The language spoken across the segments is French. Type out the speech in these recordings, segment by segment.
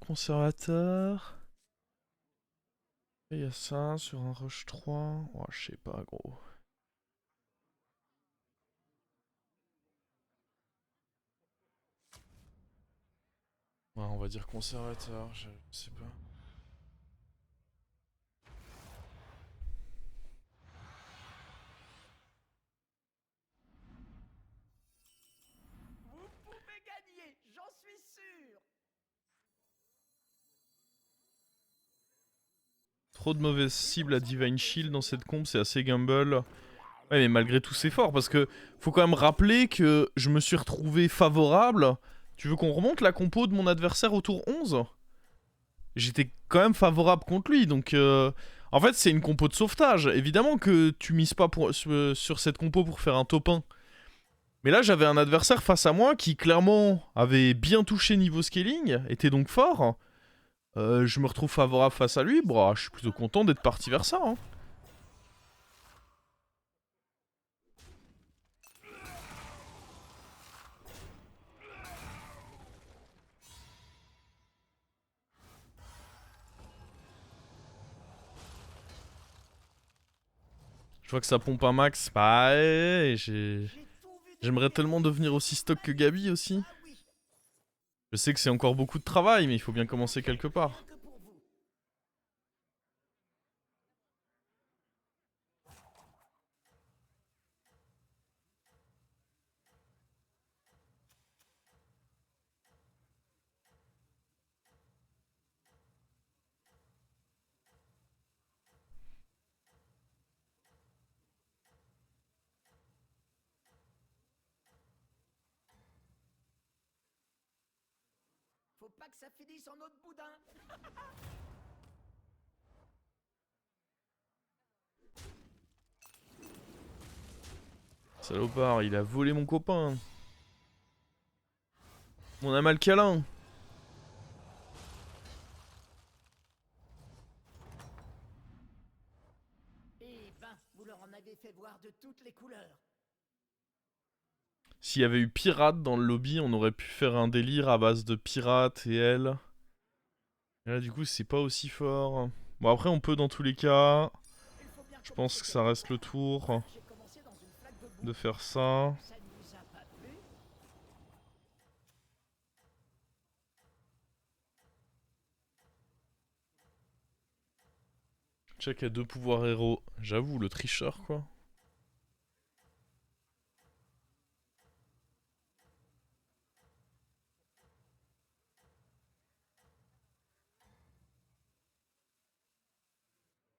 conservateur. Et il y a ça sur un rush 3. Oh, je sais pas, gros. Ouais, on va dire conservateur, je sais pas. Vous pouvez gagner, j'en suis sûr. Trop de mauvaises cibles à Divine Shield dans cette comp, c'est assez gamble. Ouais, mais malgré tout, c'est fort parce que faut quand même rappeler que je me suis retrouvé favorable. Tu veux qu'on remonte la compo de mon adversaire au tour 11? J'étais quand même favorable contre lui, donc en fait c'est une compo de sauvetage. Évidemment que tu mises pas sur cette compo pour faire un top 1. Mais là j'avais un adversaire face à moi qui clairement avait bien touché niveau scaling, était donc fort. Je me retrouve favorable face à lui, bah, je suis plutôt content d'être parti vers ça. Hein. Je vois que ça pompe un max. Bah ouais, j'aimerais tellement devenir aussi stock que Gabi aussi. Ah oui, Je sais que c'est encore beaucoup de travail, mais il faut bien commencer quelque rien part. que pour vous. Faut pas que ça finisse en autre boudin. Salopard, il a volé mon copain. Mon amal câlin. Eh ben, vous leur en avez fait voir de toutes les couleurs. S'il y avait eu pirate dans le lobby, on aurait pu faire un délire à base de pirate et elle. Et là, du coup, c'est pas aussi fort. Bon, après, on peut dans tous les cas. Il faut bien Je pense commencer que ça quelque reste le part. tour Moi, j'ai commencé dans une flaque de boue. de faire ça. Ça ne vous a pas plu? Check à deux pouvoirs héros. J'avoue, le tricheur, quoi.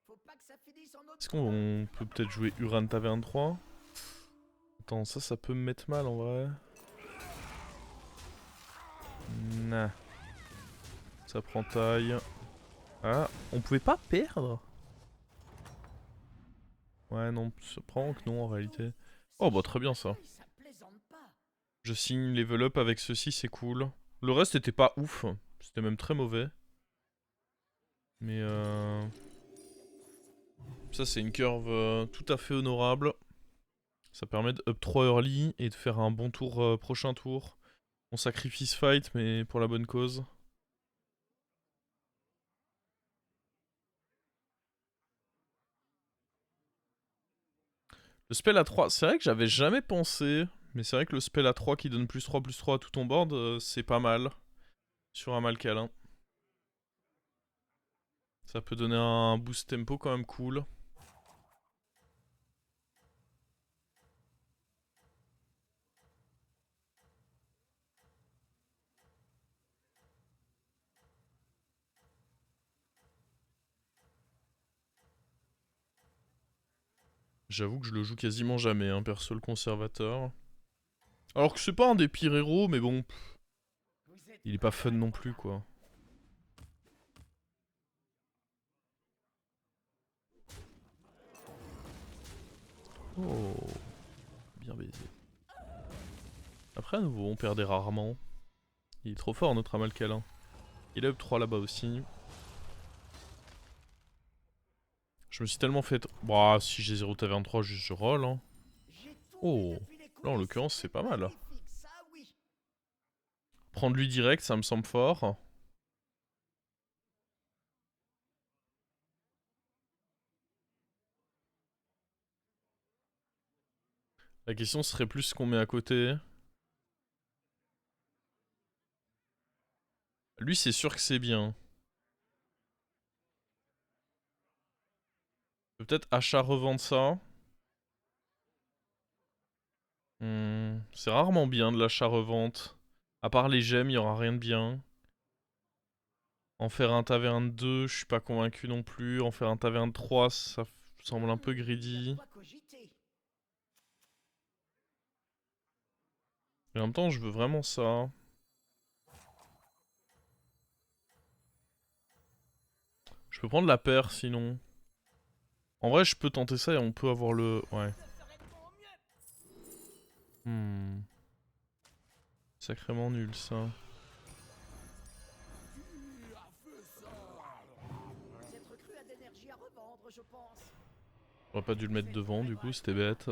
Faut pas que ça finisse en autre Est-ce boudin. qu'on peut peut-être jouer Uran Taverne 3? Attends, ça peut me mettre mal en vrai. Nah. Ça prend taille. Ah, on pouvait pas perdre? Ouais, non, ça prend que non en réalité. Oh bah très bien ça. Ça plaisante pas. Je signe level up avec ceci, c'est cool. Le reste était pas ouf. C'était même très mauvais. Mais ça c'est une curve tout à fait honorable. Ça permet de up 3 early et de faire un bon tour prochain tour. On sacrifice fight mais pour la bonne cause. Le spell à 3, c'est vrai que j'avais jamais pensé. Mais c'est vrai que le spell à 3 qui donne plus 3 à tout ton board, c'est pas mal. Sur un Malcalin. Ça peut donner un boost tempo quand même cool. J'avoue que je le joue quasiment jamais, hein, perso le conservateur. Alors que c'est pas un des pires héros, mais bon, Vous êtes il est pas prêts fun à non plus combattre? quoi. Oh, bien baisé. Après à nouveau, on perdait rarement. Il est trop fort notre Amalcalin. Il a up 3 là-bas aussi. Je me suis tellement fait... Bah si j'ai 0 taverne 3, juste je roll. Hein. J'ai tout vu Oh, depuis les là en coulisses. l'occurrence c'est pas mal. Magnifique, ça oui. Prendre lui direct, ça me semble fort. La question serait plus ce qu'on met à côté. Lui, c'est sûr que c'est bien. Peut-être achat-revendre ça. C'est rarement bien de l'achat-revente. À part les gemmes, il y aura rien de bien. En faire un taverne 2, je suis pas convaincu non plus. En faire un taverne 3, ça semble un peu greedy. Mais en même temps, je veux vraiment ça. Je peux prendre la paire sinon. En vrai, je peux tenter ça et on peut avoir le... Ouais. Sacrément nul ça. J'aurais pas dû le mettre devant du coup, c'était bête.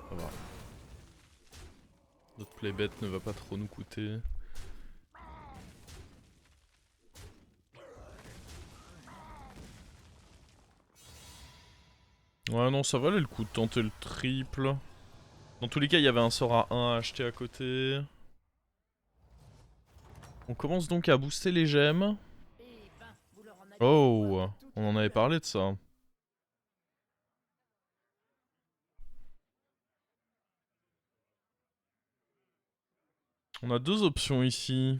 Ça va. Notre playbet ne va pas trop nous coûter. Ouais non, ça valait le coup de tenter le triple. Dans tous les cas, il y avait un sort à 1 à acheter à côté. On commence donc à booster les gemmes. Oh, on en avait parlé de ça. On a deux options ici.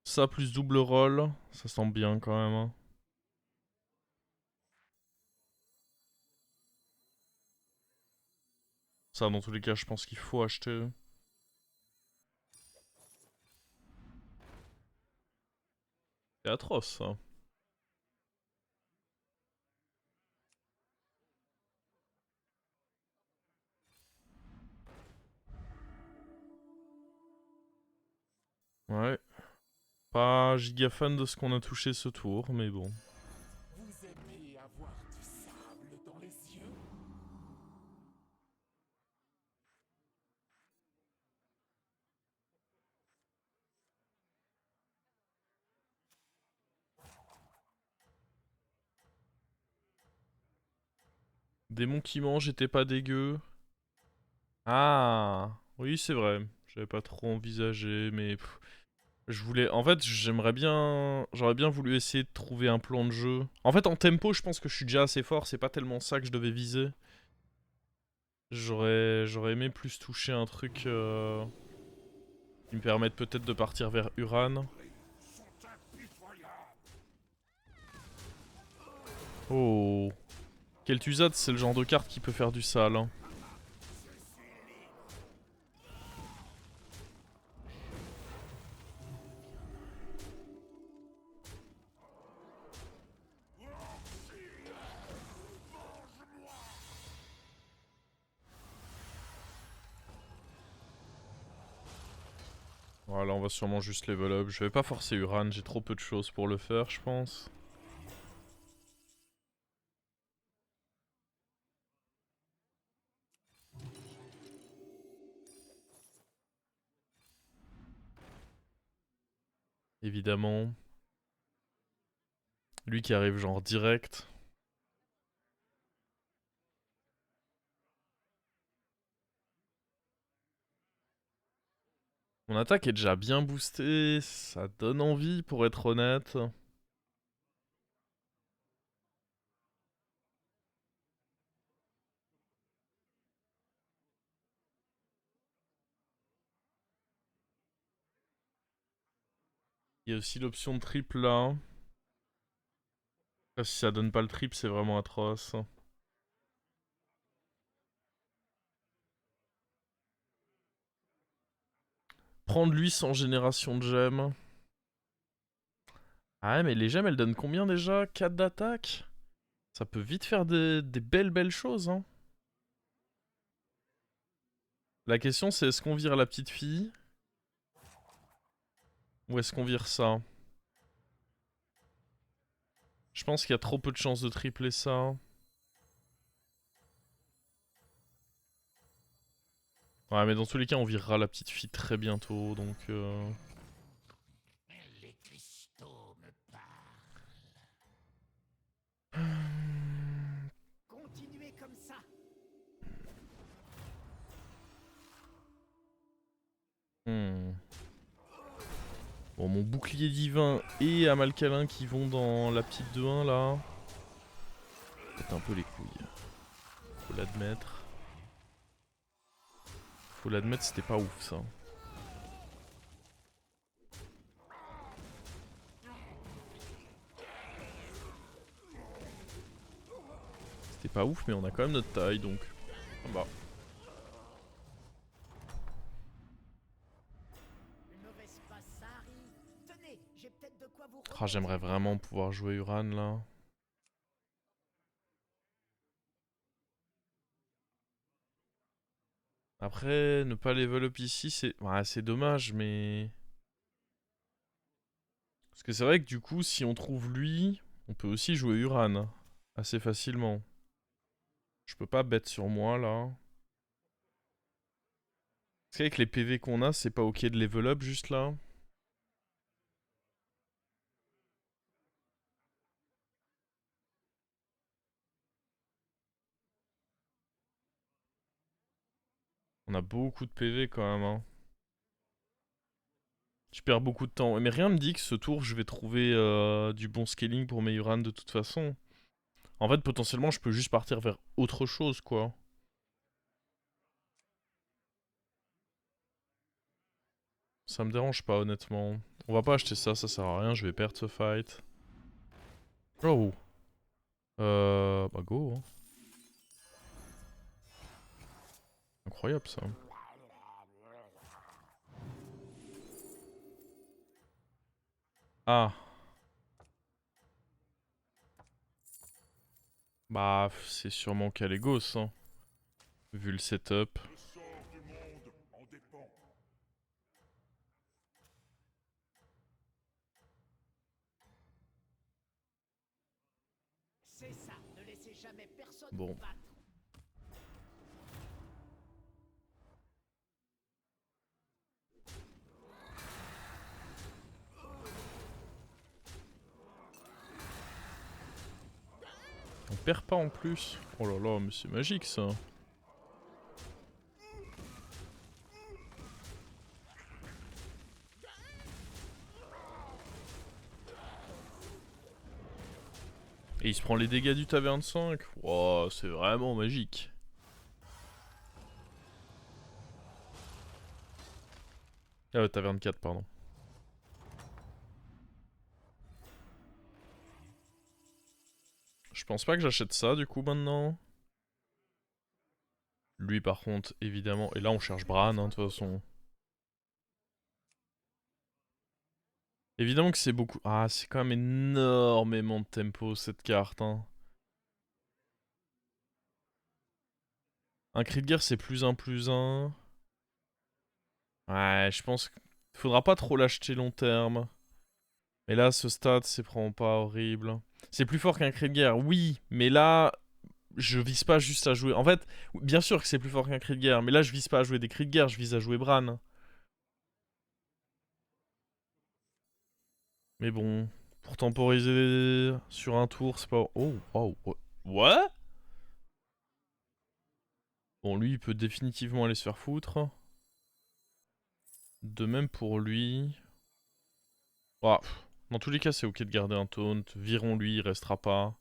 Ça plus double roll, ça sent bien quand même. Hein. Ça, dans tous les cas, je pense qu'il faut acheter. C'est atroce ça. Ouais. Pas giga fan de ce qu'on a touché ce tour, mais bon. Vous aimez avoir du sable dans les yeux? Démon qui mange était pas dégueu. Ah, oui c'est vrai. J'avais pas trop envisagé, mais je voulais. En fait, j'aimerais bien. J'aurais bien voulu essayer de trouver un plan de jeu. En fait, en tempo, je pense que je suis déjà assez fort. C'est pas tellement ça que je devais viser. J'aurais aimé plus toucher un truc qui me permette peut-être de partir vers Uran. Oh. Kel'Thuzad, c'est le genre de carte qui peut faire du sale. Hein. Voilà, on va sûrement juste level up. Je vais pas forcer Uran, j'ai trop peu de choses pour le faire, je pense. Évidemment. Lui qui arrive genre direct. Mon attaque est déjà bien boostée, ça donne envie pour être honnête. Il y a aussi l'option de triple là. Après, si ça donne pas le triple, c'est vraiment atroce. Prendre lui sans génération de gemmes. Ah ouais, mais les gemmes elles donnent combien déjà? 4 d'attaque? Ça peut vite faire des belles choses hein. La question c'est est-ce qu'on vire la petite fille? Ou est-ce qu'on vire ça? Je pense qu'il y a trop peu de chances de tripler ça. Ouais mais dans tous les cas on virera la petite fille très bientôt donc Les cristaux me Bon, mon bouclier divin et Amalcalin qui vont dans la petite 2-1 là. Peut-être un peu les couilles. Faut l'admettre. Faut l'admettre, c'était pas ouf ça. C'était pas ouf, mais on a quand même notre taille donc. Ah bah. Une mauvaise passe, ça arrive. Tenez, j'ai peut-être de quoi vous Ah, j'aimerais vraiment pouvoir jouer Uran là. Après, ne pas level up ici, c'est ouais, c'est dommage, mais... Parce que c'est vrai que du coup, si on trouve lui, on peut aussi jouer Uran assez facilement. Je peux pas bet sur moi là. Parce qu'avec les PV qu'on a, c'est pas ok de level up juste là. On a beaucoup de PV quand même. Hein. Je perds beaucoup de temps. Mais rien me dit que ce tour, je vais trouver du bon scaling pour mes Uran de toute façon. En fait, potentiellement, je peux juste partir vers autre chose, quoi. Ça me dérange pas, honnêtement. On va pas acheter ça, ça sert à rien, je vais perdre ce fight. Oh. Bah go. Hein. Incroyable, ça. Ah. Bah, c'est sûrement Calegos, hein. Vu le setup. Le sort du monde en dépend. C'est ça, ne laissez jamais personne Bon. vous battre. On perd pas en plus. Oh là là, mais c'est magique, ça. Et il se prend les dégâts du taverne 5. Wow, c'est vraiment magique. Ah ouais, taverne 4, pardon. Je pense pas que j'achète ça du coup maintenant. Lui par contre, évidemment. Et là on cherche Bran, hein, de toute façon. Évidemment que c'est beaucoup... Ah, c'est quand même énormément de tempo cette carte. Hein. Un cri de guerre c'est +1/+1. Ouais, je pense qu'il faudra pas trop l'acheter long terme. Mais là, ce stade, c'est vraiment pas horrible. C'est plus fort qu'un cri de guerre, oui, mais là, je vise pas juste à jouer. En fait, bien sûr que c'est plus fort qu'un cri de guerre, mais là, je vise pas à jouer des cris de guerre, je vise à jouer Bran. Mais bon, pour temporiser sur un tour, c'est pas... Oh, wow, ouais. Bon, lui, il peut définitivement aller se faire foutre. De même pour lui. Ah, dans tous les cas, c'est ok de garder un taunt. Virons-lui, il restera pas.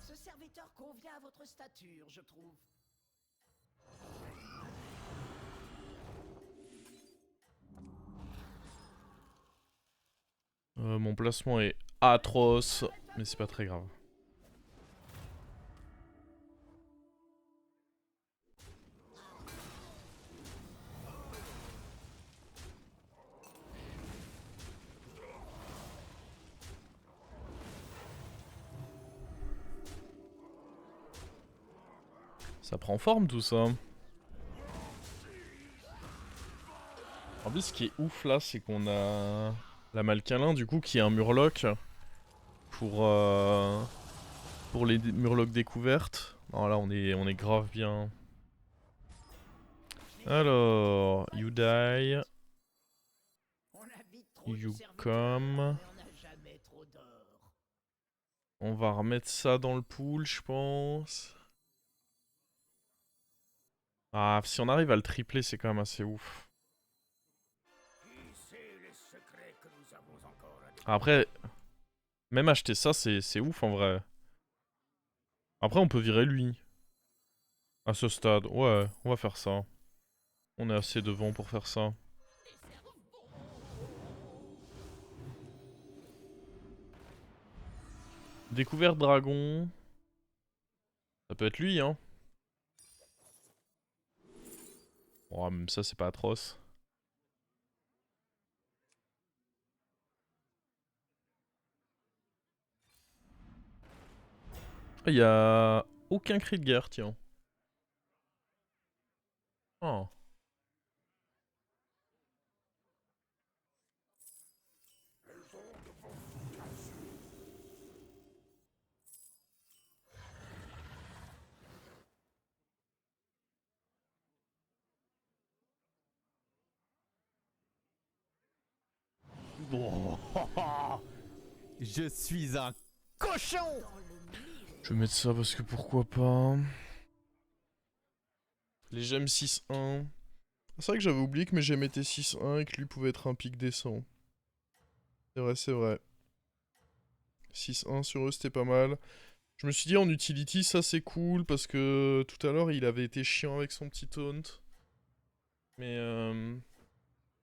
Ce serviteur convient à votre stature, je trouve. Mon placement est atroce, mais c'est pas très grave. Ça prend forme tout ça. En plus, ce qui est ouf là, c'est qu'on a la Malcalin du coup qui est un Murloc pour les Murlocs découvertes. Oh là, on est grave bien. Alors, you die. On a vite trop de You serviteurs, come. mais on n'a jamais trop d'or. On va remettre ça dans le pool, je pense. Ah, si on arrive à le tripler, c'est quand même assez ouf. Qui sait les secrets que nous avons encore à découvrir? Après, même acheter ça, c'est ouf en vrai. Après, on peut virer lui. À ce stade. Ouais, on va faire ça. On est assez devant pour faire ça. Découvert dragon. Ça peut être lui, hein. Oh, même ça, c'est pas atroce. Il y a aucun cri de guerre, tiens. Oh. Je suis un cochon. Je vais mettre ça parce que pourquoi pas. Les gemmes 6-1. C'est vrai que j'avais oublié que mes gemmes étaient 6-1 et que lui pouvait être un pic décent. C'est vrai, c'est vrai. 6-1 sur eux, c'était pas mal. Je me suis dit en utility, ça c'est cool parce que tout à l'heure il avait été chiant avec son petit taunt. Mais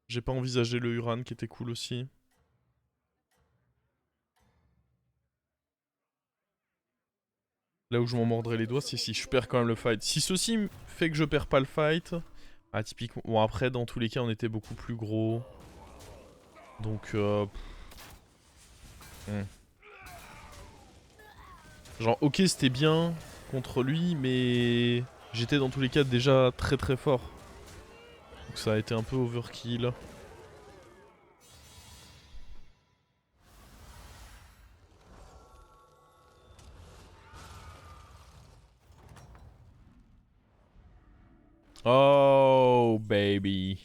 j'ai pas envisagé le Uran qui était cool aussi. Là où je m'en mordrais les doigts, c'est si je perds quand même le fight. Si ceci fait que je perds pas le fight... Ah, typiquement... Bon, après, dans tous les cas, on était beaucoup plus gros. Donc, Genre, ok, c'était bien contre lui, mais... J'étais dans tous les cas déjà très très fort. Donc ça a été un peu overkill. Oh, baby.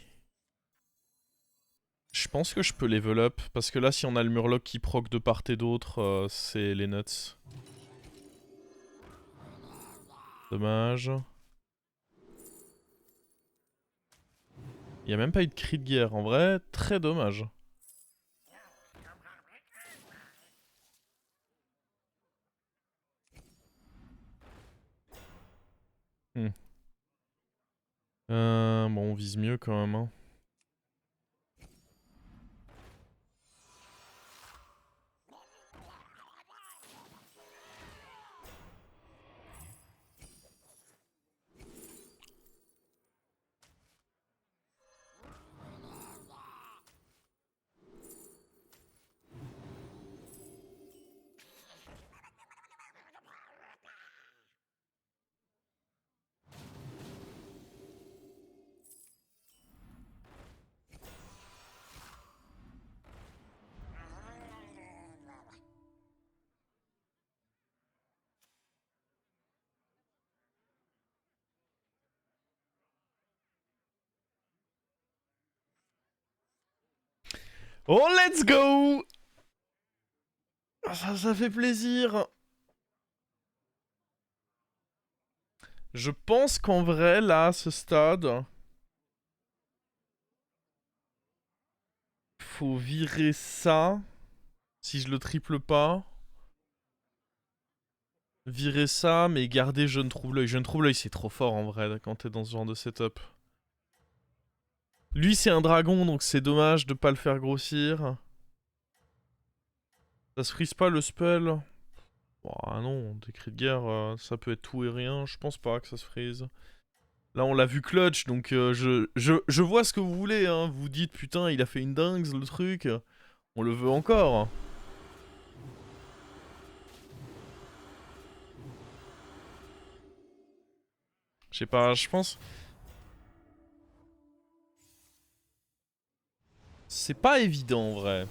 Je pense que je peux level up, parce que là, si on a le Murloc qui proc de part et d'autre, c'est les nuts. Dommage. Il y a même pas eu de cri de guerre, en vrai, très dommage. Bon, on vise mieux quand même, hein. Oh, let's go! Ça fait plaisir. Je pense qu'en vrai, là, à ce stade... Faut virer ça. Si je le triple pas. Virer ça, mais garder Jeune Trouble-Œil. Jeune Trouble-Œil, c'est trop fort en vrai quand t'es dans ce genre de setup. Lui, c'est un dragon, donc c'est dommage de pas le faire grossir. Ça se frise pas le spell. Oh, ah non, des cris de guerre, ça peut être tout et rien. Je pense pas que ça se frise. Là, on l'a vu clutch, donc je vois ce que vous voulez. Hein. Vous dites, putain, il a fait une dingue, le truc. On le veut encore. Je sais pas, je pense... C'est pas évident, en vrai.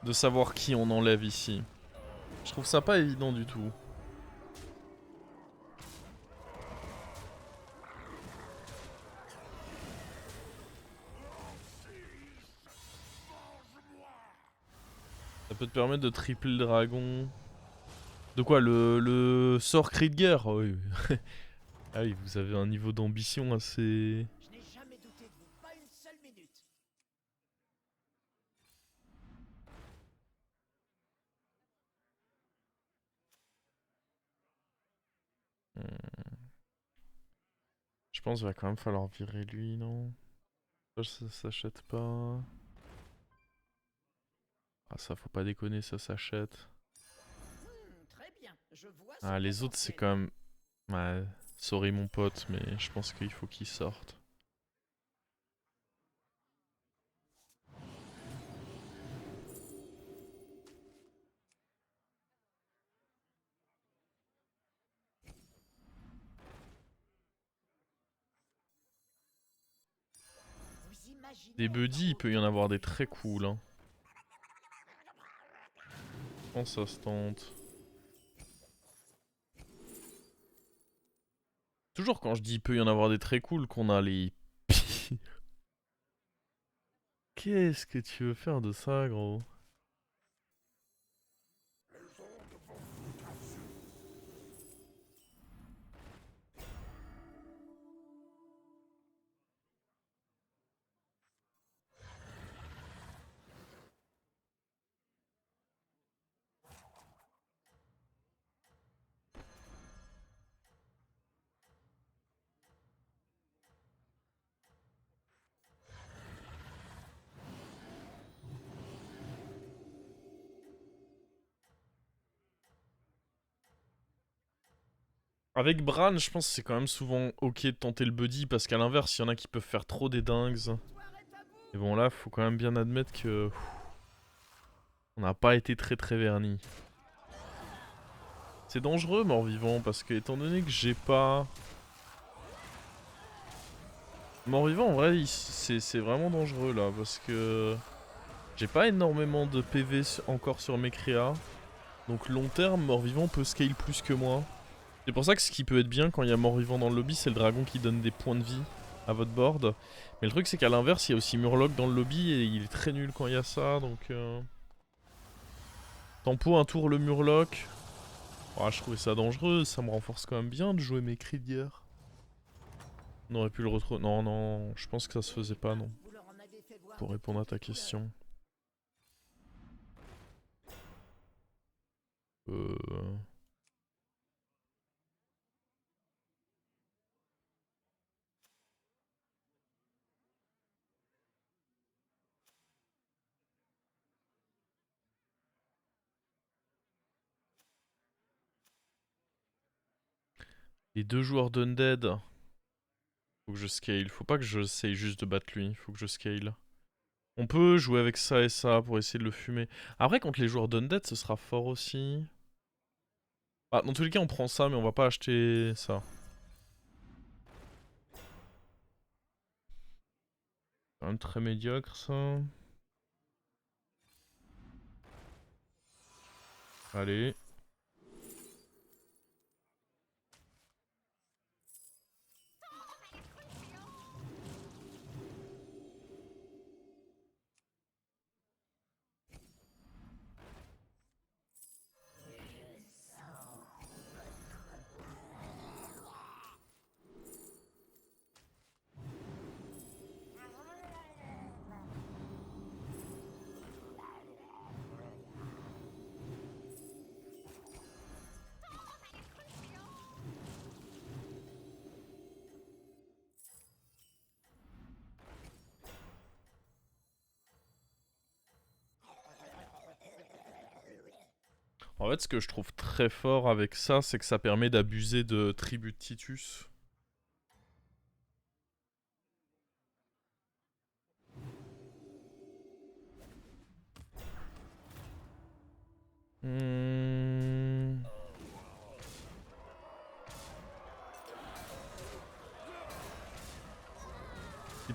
de savoir qui on enlève ici. Je trouve ça pas évident du tout. Ça peut te permettre de tripler le dragon. De quoi, le sort cri de guerre? Oh, oui. Ah oui, vous avez un niveau d'ambition assez... Je n'ai jamais douté de vous, pas une seule minute. Je pense qu'il va quand même falloir virer lui, non? Ça s'achète pas. Ah ça faut pas déconner, ça s'achète. Très bien, je vois ce Ah les autres c'est quand même... Ouais, sorry mon pote, mais je pense qu'il faut qu'ils sortent. Vous imaginez Des buddies, il peut y en avoir des très cool. Hein. Je pense que ça se tente. Toujours quand je dis il peut y en avoir des très cool qu'on a les pires. Qu'est-ce que tu veux faire de ça, gros? Avec Bran, je pense que c'est quand même souvent ok de tenter le buddy parce qu'à l'inverse, il y en a qui peuvent faire trop des dingues. Et bon là, faut quand même bien admettre que on n'a pas été très très vernis. C'est dangereux mort-vivant parce que étant donné que j'ai pas... Mort-vivant en vrai, c'est vraiment dangereux là parce que j'ai pas énormément de PV encore sur mes créas. Donc long terme, mort-vivant peut scale plus que moi. C'est pour ça que ce qui peut être bien quand il y a mort-vivant dans le lobby, c'est le dragon qui donne des points de vie à votre board. Mais le truc c'est qu'à l'inverse, il y a aussi Murloc dans le lobby et il est très nul quand il y a ça, donc... Tempo un tour le Murloc. Oh, je trouvais ça dangereux, ça me renforce quand même bien de jouer mes cris d'hier. On aurait pu le retrouver... Non, non, je pense que ça se faisait pas, non. vous leur en avez fait voir Pour de répondre à toutes ta couleurs. question. Euh... Les deux joueurs d'Undead. Faut que je scale. Faut pas que j'essaye juste de battre lui. Faut que je scale. On peut jouer avec ça et ça pour essayer de le fumer. Après, contre les joueurs d'Undead, ce sera fort aussi. Ah, dans tous les cas, on prend ça, mais on va pas acheter ça. C'est quand même très médiocre, ça. Allez. En fait, ce que je trouve très fort avec ça, c'est que ça permet d'abuser de Tribut de Titus.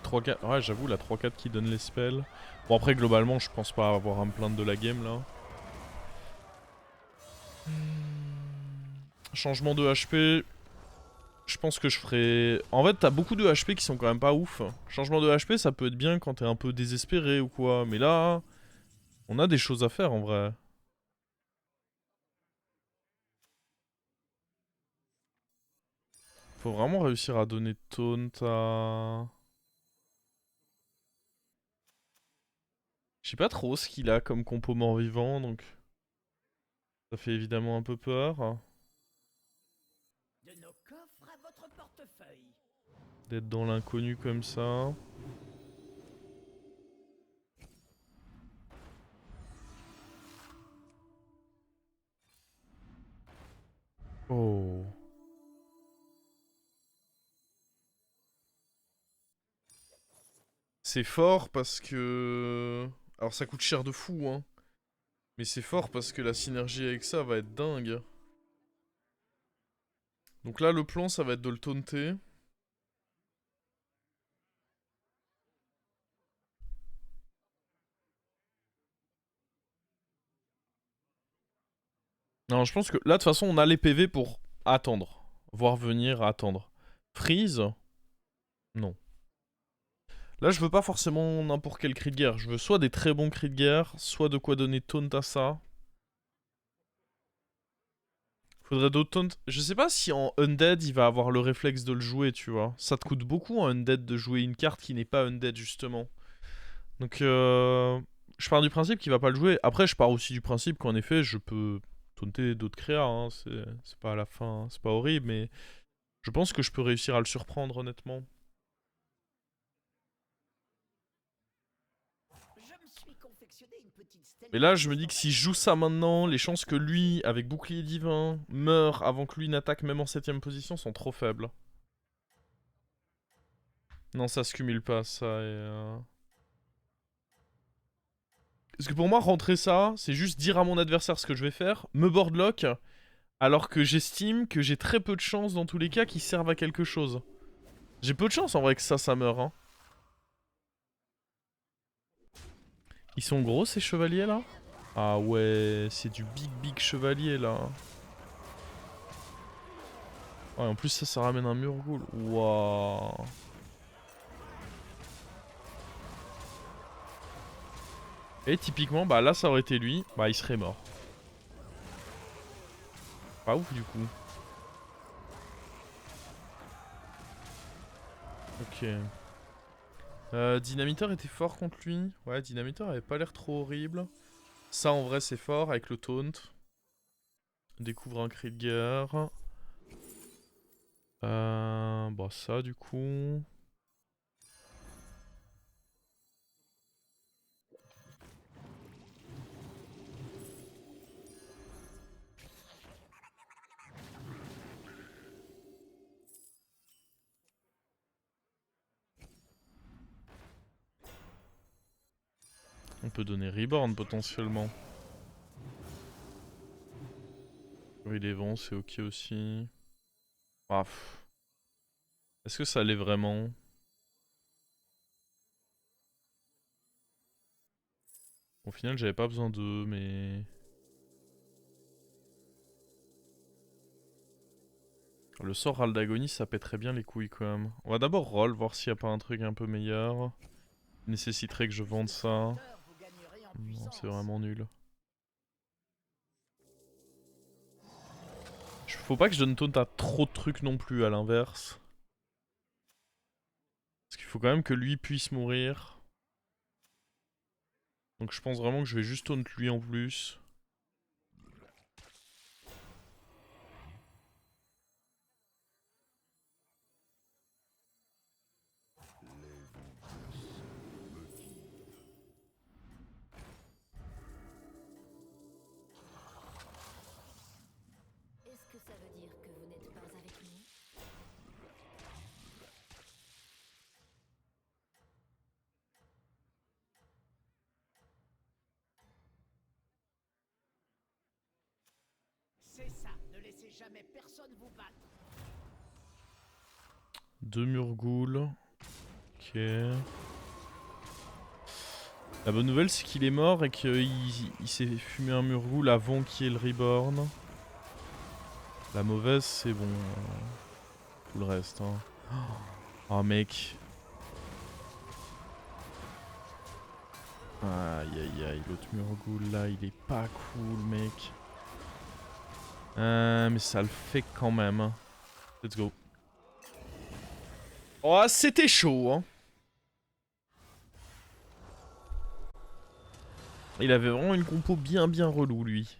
3-4. Ouais, j'avoue, la 3-4 qui donne les spells. Bon, après, globalement, je pense pas avoir à me plaindre de la game là. Changement de HP. Je pense que je ferai... En fait, t'as beaucoup de HP qui sont quand même pas ouf. Changement de HP, ça peut être bien quand t'es un peu désespéré ou quoi. Mais là, on a des choses à faire en vrai. Faut vraiment réussir à donner taunt à... Je sais pas trop ce qu'il a comme compo mort-vivant, donc... Ça fait évidemment un peu peur. De nos coffres à votre portefeuille. D'être dans l'inconnu comme ça. Oh. C'est fort parce que... Alors ça coûte cher de fou, hein. Mais c'est fort parce que la synergie avec ça va être dingue. Donc là, le plan, ça va être de le taunter. Non, je pense que là, de toute façon, on a les PV pour attendre. Voir venir, attendre. Freeze? Non. Là, je veux pas forcément n'importe quel cri de guerre. Je veux soit des très bons cris de guerre, soit de quoi donner taunt à ça. Faudrait d'autres taunts. Je sais pas si en Undead, il va avoir le réflexe de le jouer, tu vois. Ça te coûte beaucoup en Undead de jouer une carte qui n'est pas Undead, justement. Donc, je pars du principe qu'il va pas le jouer. Après, je pars aussi du principe qu'en effet, je peux taunter d'autres créas. Hein. C'est pas à la fin, hein. C'est pas horrible, mais je pense que je peux réussir à le surprendre, honnêtement. Je me suis confectionné une petite stèle. Mais là, je me dis que si je joue ça maintenant, les chances que lui, avec bouclier divin, meure avant que lui n'attaque même en 7ème position sont trop faibles. Non, ça se cumule pas, ça. Parce que pour moi, rentrer ça, c'est juste dire à mon adversaire ce que je vais faire, me boardlock, alors que j'estime que j'ai très peu de chances dans tous les cas qu'il serve à quelque chose. J'ai peu de chance en vrai que ça meure. Hein. Ils sont gros ces chevaliers là? Ah ouais, c'est du big chevalier là. Ouais, en plus ça ramène un Murgoul. Waouh. Et typiquement, bah là ça aurait été lui, bah il serait mort. Pas ouf du coup. Ok. Dynamiteur était fort contre lui. Ouais, Dynamiteur avait pas l'air trop horrible. Ça en vrai c'est fort avec le taunt. Découvre un cri de guerre. Bah ça du coup. On peut donner Reborn potentiellement. Oui, les vents c'est ok aussi. Ah, est-ce que ça l'est vraiment? Au final j'avais pas besoin d'eux mais... Le sort Râle d'Agonie ça pèterait bien les couilles quand même. On va d'abord roll, voir s'il n'y a pas un truc un peu meilleur. Nécessiterait que je vende ça. Non, c'est vraiment nul. Faut pas que je donne taunt à trop de trucs non plus, à l'inverse. Parce qu'il faut quand même que lui puisse mourir. Donc je pense vraiment que je vais juste taunt lui en plus. Est-ce que ça veut dire que vous n'êtes pas avec nous? C'est ça, ne laissez jamais personne vous battre. 2 Murgoul. Ok. Ok. La bonne nouvelle c'est qu'il est mort et qu'il s'est fumé un Murgoul avant qu'il y ait le reborn. La mauvaise c'est bon. Tout le reste. Hein. Oh mec. Aïe aïe aïe, l'autre Murgoul là il est pas cool mec. Mais ça le fait quand même. Hein. Let's go. Oh c'était chaud hein. Il avait vraiment une compo bien relou lui.